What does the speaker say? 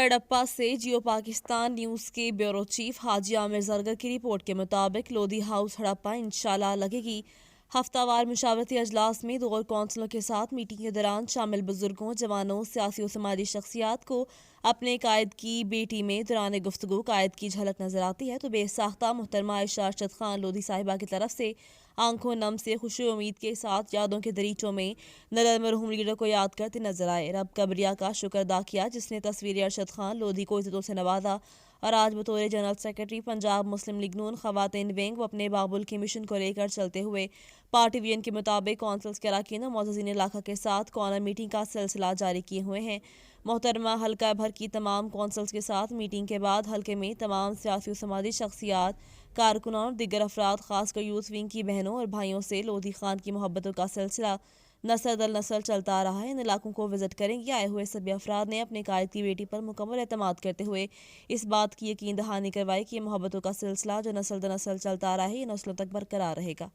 ہڑپا سے جیو پاکستان نیوز کے bureau chief حاجی عامر زرگر کی رپورٹ کے مطابق لودھی ہاؤس ہڑپا انشاءاللہ لگے گی۔ ہفتہ وار مشاورتی اجلاس میں دو کونسلوں کے ساتھ میٹنگ کے دوران شامل بزرگوں، جوانوں، سیاسی و سماجی شخصیات کو اپنے قائد کی بیٹی میں دوران گفتگو قائد کی جھلک نظر آتی ہے تو بے ساختہ محترمہ عائشہ ارشد خان لودھی صاحبہ کی طرف سے آنکھوں نم سے خوشی و امید کے ساتھ یادوں کے دریچوں میں نڈر مرحوم لیڈر کو یاد کرتے نظر آئے۔ رب کبریا کا شکر ادا کیا جس نے تصویر ارشد خان لودھی کو عزتوں سے نوازا اور آج بطور جنرل سیکرٹری پنجاب مسلم لیگ نون خواتین ونگ و اپنے بابل کے مشن کو لے کر چلتے ہوئے پارٹی ویژن کے مطابق کونسلز کے اراکین و معززین علاقہ کے ساتھ کارنر میٹنگ کا سلسلہ جاری کیے ہوئے ہیں۔ محترمہ حلقہ بھر کی تمام کونسلز کے ساتھ میٹنگ کے بعد حلقے میں تمام سیاسی و سماجی شخصیات، کارکنوں اور دیگر افراد خاص کر یوتھ ونگ کی بہنوں اور بھائیوں سے لودھی خان کی محبتوں کا سلسلہ نسل در نسل چلتا آ رہا ہے۔ ان علاقوں کو وزٹ کریں گے آئے ہوئے سبھی افراد نے اپنے قائد کی بیٹی پر مکمل اعتماد کرتے ہوئے اس بات کی یقین دہانی کروائی کہ یہ محبتوں کا سلسلہ جو نسل در نسل چلتا آ رہا ہے یہ نسلوں تک برقرار رہے گا۔